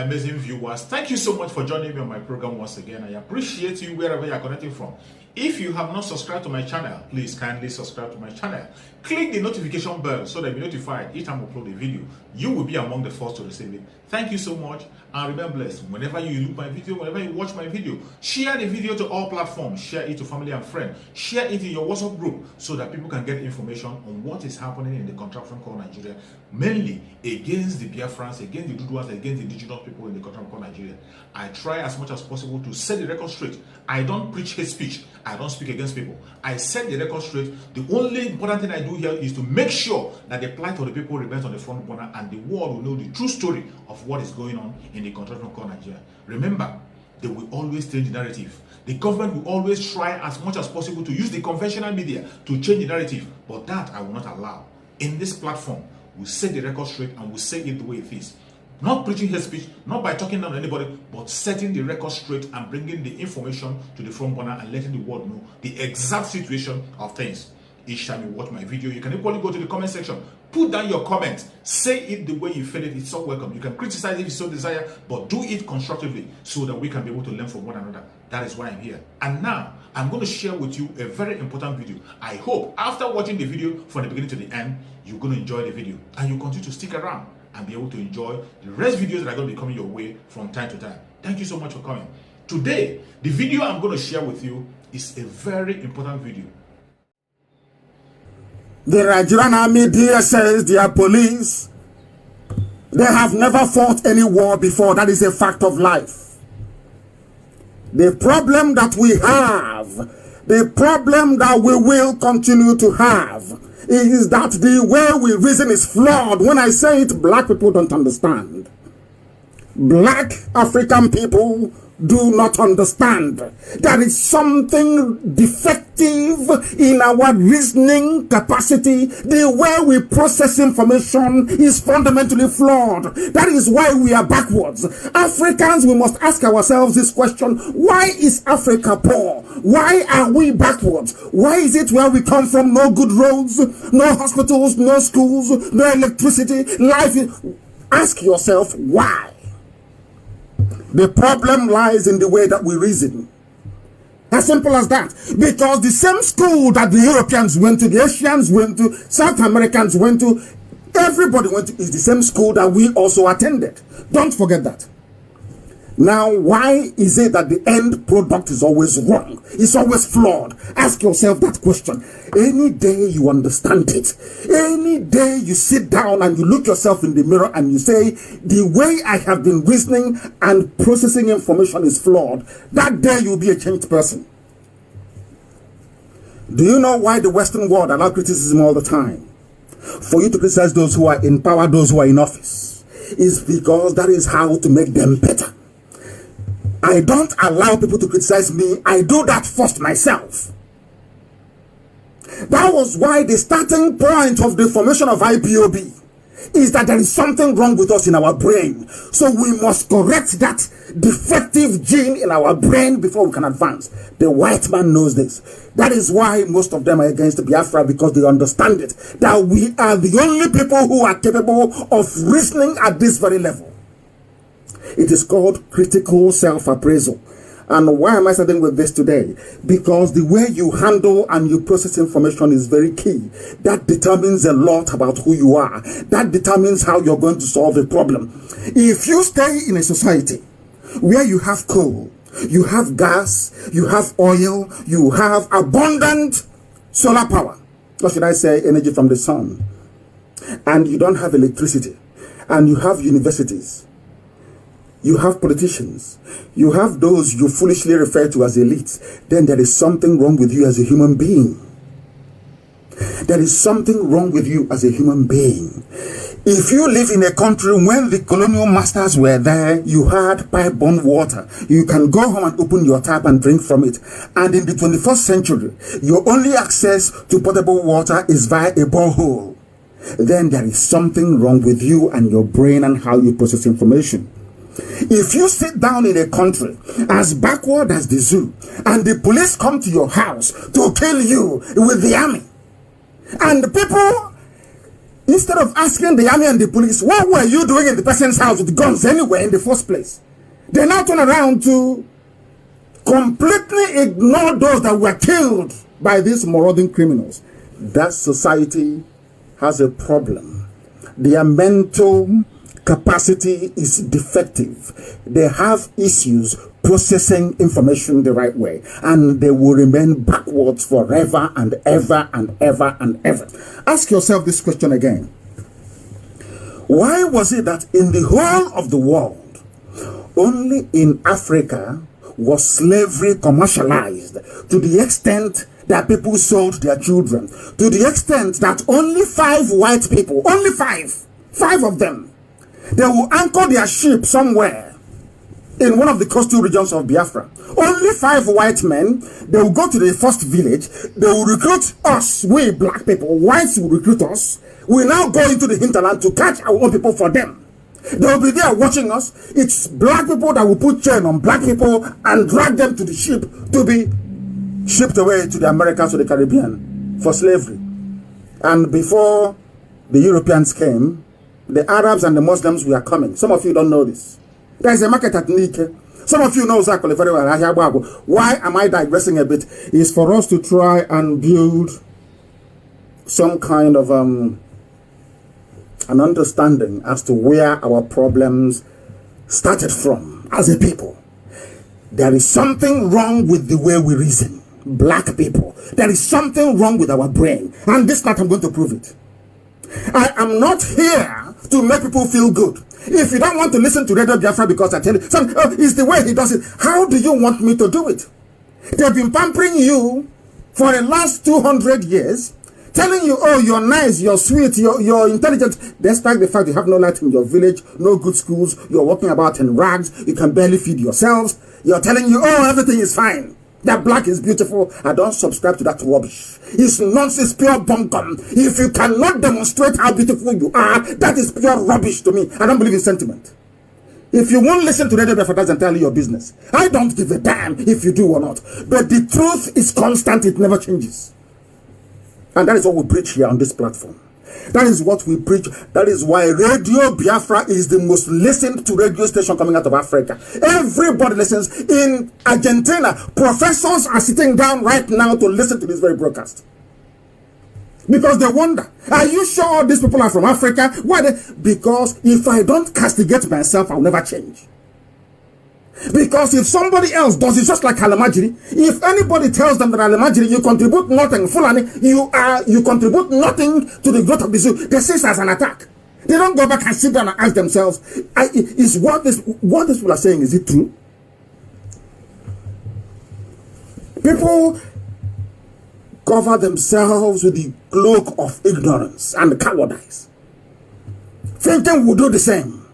my amazing viewers. Thank you so much for joining me on my program once again. I appreciate you wherever you are connecting from. If you have not subscribed to my channel, please kindly subscribe to my channel. Click the notification bell so that you'll be notified each time I upload a video. You will be among the first to receive it. Thank you so much and remember blessed. Whenever you look my video, whenever you watch my video, share the video to all platforms. Share it to family and friends. Share it in your WhatsApp group so that people can get information on what is happening in the contraption called Nigeria, mainly against the Biafrans, against the Duduas, against the indigenous people in the contraption called Nigeria. I try as much as possible to set the record straight. I don't preach hate speech. I don't speak against people. I set the record straight. The only important thing I do here is to make sure that the plight of the people remains on the front burner and the world will know the true story of what is going on in the contraption called Nigeria. Remember, they will always change the narrative. The government will always try as much as possible to use the conventional media to change the narrative, but that I will not allow. In this platform, we'll set the record straight and we'll say it the way it is. Not preaching hate speech, not by talking down to anybody, but setting the record straight and bringing the information to the front burner and letting the world know the exact situation of things. Each time you watch my video, you can equally go to the comment section, put down your comment, say it the way you feel it. It's so welcome. You can criticize if you so desire, but do it constructively so that we can be able to learn from one another. That is why I'm here. And now, I'm going to share with you a very important video. I hope after watching the video from the beginning to the end, you're going to enjoy the video and you continue to stick around and be able to enjoy the rest videos that are going to be coming your way from time to time. Thank you so much for coming. Today, the video I'm going to share with you is a very important video. The Nigerian army, DSS, their police, they have never fought any war before. That is a fact of life. The problem that we have, the problem that we will continue to have, is that the way we reason is flawed. When I say it, black people don't understand. Black African people do not understand. There is something defective in our reasoning capacity. The way we process information is fundamentally flawed. That is why we are backwards. Africans, we must ask ourselves this question: why is Africa poor? Why are we backwards? Why is it where we come from no good roads, no hospitals, no schools, no electricity, life? Ask yourself why. The problem lies in the way that we reason. As simple as that. Because the same school that the Europeans went to, the Asians went to, South Americans went to, everybody went to, is the same school that we also attended. Don't forget that. Now, why is it that the end product is always wrong? It's always flawed. Ask yourself that question. Any day you understand it, any day you sit down and you look yourself in the mirror and you say, the way I have been reasoning and processing information is flawed, that day you'll be a changed person. Do you know why the Western world allows criticism all the time? For you to criticize those who are in power, those who are in office, is because that is how to make them better. I don't allow people to criticize me. I do that first myself. That was why the starting point of the formation of IPOB is that there is something wrong with us in our brain. So we must correct that defective gene in our brain before we can advance. The white man knows this. That is why most of them are against Biafra, because they understand it. That we are the only people who are capable of reasoning at this very level. It is called critical self-appraisal. And why am I starting with this today? Because the way you handle and you process information is very key. That determines a lot about who you are. That determines how you're going to solve a problem. If you stay in a society where you have coal, you have gas, you have oil, you have abundant solar power, or should I say energy from the sun, and you don't have electricity, and you have universities, you have politicians, you have those you foolishly refer to as elites, then there is something wrong with you as a human being. There is something wrong with you as a human being. If you live in a country when the colonial masters were there, you had pipe-borne water. You can go home and open your tap and drink from it. And in the 21st century, your only access to potable water is via a borehole. Then there is something wrong with you and your brain and how you process information. If you sit down in a country as backward as the zoo and the police come to your house to kill you with the army, and the people Instead of asking the army and the police, what were you doing in the person's house with guns anyway in the first place? They now turn around to completely ignore those that were killed by these marauding criminals. That society has a problem. Their mental capacity is defective. They have issues processing information the right way, and they will remain backwards forever and ever and ever and ever. Ask yourself this question again. Why was it that in the whole of the world, only in Africa was slavery commercialized to the extent that people sold their children, to the extent that only 5 white people, only 5 of them, they will anchor their ship somewhere in one of the coastal regions of Biafra. Only 5 white men, they will go to the first village, they will recruit us, we black people, whites will recruit us. We now go into the hinterland to catch our own people for them. They will be there watching us. It's black people that will put chain on black people and drag them to the ship to be shipped away to the Americas or the Caribbean for slavery. And before the Europeans came, the Arabs and the Muslims were coming. Some of you don't know this. There is a market at Nike. Some of you know exactly very well. Why am I digressing a bit? Is for us to try and build some kind of an understanding as to where our problems started from as a people. There is something wrong with the way we reason. Black people. There is something wrong with our brain. And this night I'm going to prove it. I am not here to make people feel good. If you don't want to listen to Radio Biafra because I tell you, it's the way he does it. How do you want me to do it? They've been pampering you for the last 200 years, telling you, oh, you're nice, you're sweet, you're intelligent, despite the fact you have no light in your village, no good schools, you're walking about in rags, you can barely feed yourselves. You're telling you, oh, everything is fine. That black is beautiful. I don't subscribe to that rubbish. It's nonsense, pure bunkum. If you cannot demonstrate how beautiful you are, that is pure rubbish to me. I don't believe in sentiment. If you won't listen to Radio Biafra, that's entirely your business. I don't give a damn if you do or not. But the truth is constant. It never changes. And that is what we preach here on this platform. That is what we preach. That is why Radio Biafra is the most listened to radio station coming out of Africa. Everybody listens. In Argentina, professors are sitting down right now to listen to this very broadcast. Because they wonder, are you sure these people are from Africa? Why? Because if I don't castigate myself, I'll never change. Because if somebody else does it, just like Alamajiri, if anybody tells them that Alamajiri, you contribute nothing, Fulani, you contribute nothing to the growth of the zoo, they see it as an attack. They don't go back and sit down and ask themselves, is what these people are saying, is it true? People cover themselves with the cloak of ignorance and cowardice, thinking we'll do the same.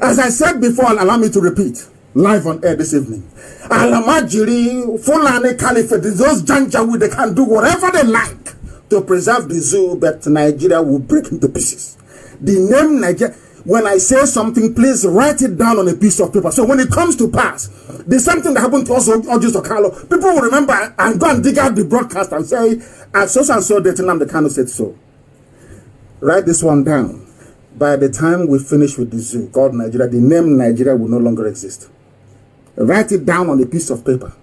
As I said before, and allow me to repeat, live on air this evening, Alamajiri, Fulani Caliphate, those Janjaweed, they can do whatever they like to preserve the zoo, but Nigeria will break into pieces. The name Nigeria, when I say something, please write it down on a piece of paper. So when it comes to pass, there's something that happened to us, August Okalo, people will remember and go and dig out the broadcast and say, so and so, Nnamdi Kanu said so. Write this one down. By the time we finish with the zoo called Nigeria, the name Nigeria will no longer exist. Write it down on a piece of paper.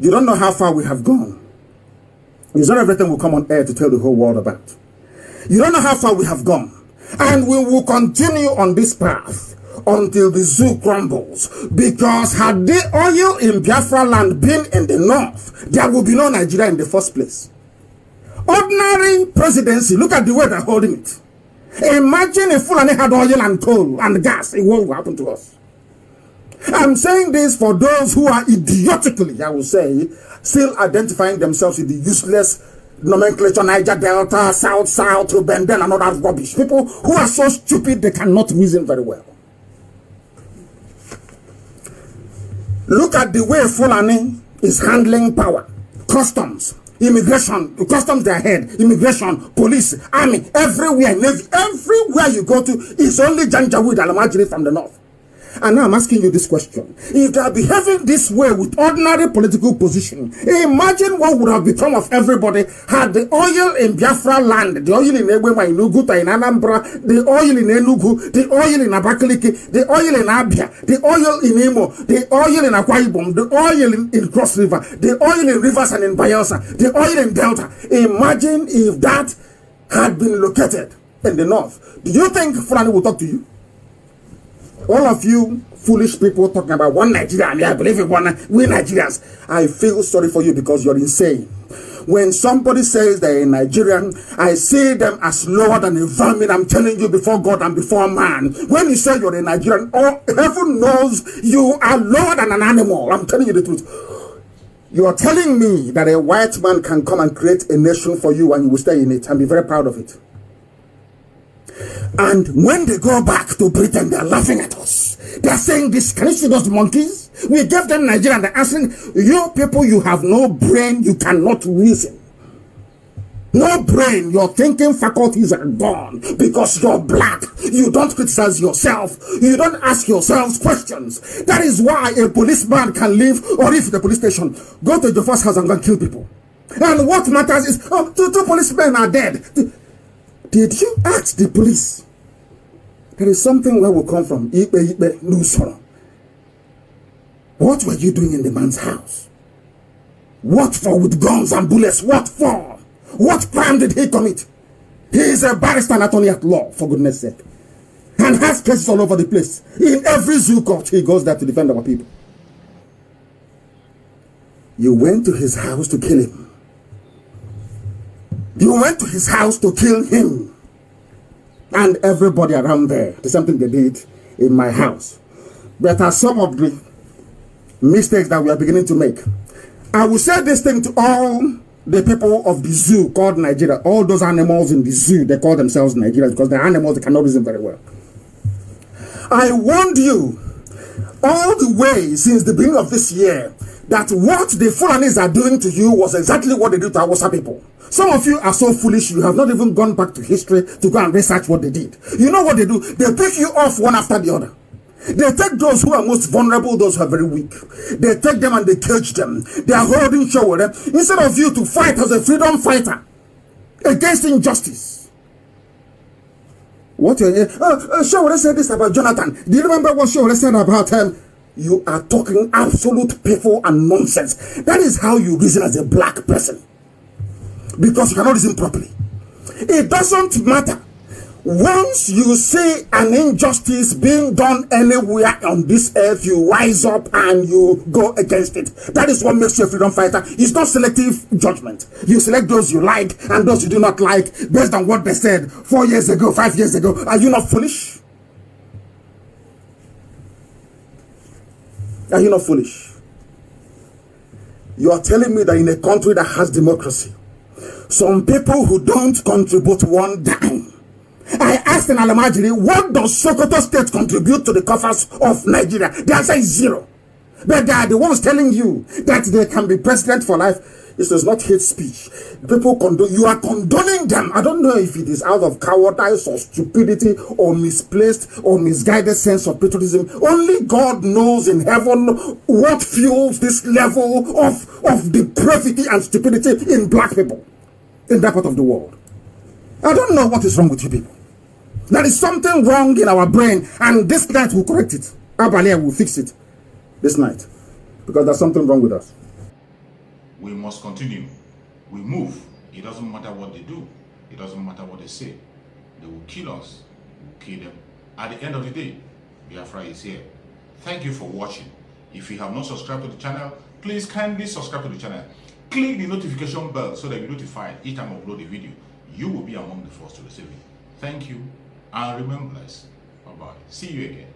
You don't know how far we have gone. It's not everything will come on air to tell the whole world about. You don't know how far we have gone. And we will continue on this path until the zoo crumbles. Because had the oil in Biafra land been in the north, there would be no Nigeria in the first place. Ordinary presidency, look at the way they're holding it. Imagine if Fulani had oil and coal and gas, what would happen to us? I'm saying this for those who are idiotically, I will say, still identifying themselves with the useless nomenclature, Niger Delta, South, Benden, and all that rubbish. People who are so stupid they cannot reason very well. Look at the way Fulani is handling power. Customs, immigration, customs their head, immigration, police, army, everywhere, navy, everywhere you go to, it's only Janjaweed and Alamajiri from the north. And now I'm asking you this question. If they are behaving this way with ordinary political position, imagine what would have become of everybody had the oil in Biafra land, the oil in Egbema, in Uguta, in Anambra, the oil in Enugu, the oil in Abakaliki, the oil in Abia, the oil in Imo, the oil in Akwa Ibom, the oil in Cross River, the oil in Rivers and in Bayelsa, the oil in Delta. Imagine if that had been located in the north. Do you think Fulani will talk to you? All of you foolish people talking about one Nigeria, and I believe in one, we Nigerians, I feel sorry for you because you're insane. When somebody says they're a Nigerian, I see them as lower than a vermin. I'm telling you before God and before man. When you say you're a Nigerian, oh, heaven knows you are lower than an animal. I'm telling you the truth. You are telling me that a white man can come and create a nation for you and you will stay in it and be very proud of it. And when they go back to Britain, they're laughing at us. They're saying this, can you see those monkeys? We gave them Nigeria and they're asking, you people, you have no brain, you cannot reason. No brain, your thinking faculties are gone because you're black. You don't criticize yourself. You don't ask yourselves questions. That is why a policeman can leave or leave the police station, go to your first house and go and kill people. And what matters is, oh, two policemen are dead. Did you ask the police? There is something where we come from. What were you doing in the man's house? What for with guns and bullets? What for? What crime did he commit? He is a barrister and attorney at law, for goodness sake. And has cases all over the place. In every zoo court, he goes there to defend our people. You went to his house to kill him. You went to his house to kill him. And everybody around there. There's something they did in my house. But are some of the mistakes that we are beginning to make. I will say this thing to all the people of the zoo called Nigeria. All those animals in the zoo, they call themselves Nigeria because they're animals, they cannot reason very well. I warned you all the way since the beginning of this year that what the Fulanis are doing to you was exactly what they do to Hausa people. Some of you are so foolish, you have not even gone back to history to go and research what they did. You know what they do? They pick you off one after the other. They take those who are most vulnerable, those who are very weak. They take them and they cage them. They are holding show with them. Instead of you to fight as a freedom fighter against injustice. What? Showore said this about Jonathan. Do you remember what Showore said about him? You are talking absolute piffle and nonsense. That is how you reason as a black person. Because you cannot reason properly. It doesn't matter. Once you see an injustice being done anywhere on this earth, you rise up and you go against it. That is what makes you a freedom fighter. It's not selective judgment. You select those you like and those you do not like based on what they said 4 years ago, 5 years ago. Are you not foolish? Are you not foolish? You are telling me that in a country that has democracy, some people who don't contribute one dime. I asked an Alamajiri, what does Sokoto State contribute to the coffers of Nigeria? The answer is zero. But they are the ones telling you that they can be president for life. This is not hate speech. People condone, you are condoning them. I don't know if it is out of cowardice or stupidity or misplaced or misguided sense of patriotism. Only God knows in heaven what fuels this level of depravity and stupidity in black people in that part of the world. I don't know what is wrong with you people. There is something wrong in our brain, and this night we'll correct it. Abalia will fix it this night because there's something wrong with us. We must continue. We move. It doesn't matter what they do. It doesn't matter what they say. They will kill us. We'll kill them. At the end of the day, Biafra is here. Thank you for watching. If you have not subscribed to the channel, please kindly subscribe to the channel. Click the notification bell so that you're notified each time I upload a video. You will be among the first to receive it. Thank you, and remember this. Bye-bye. See you again.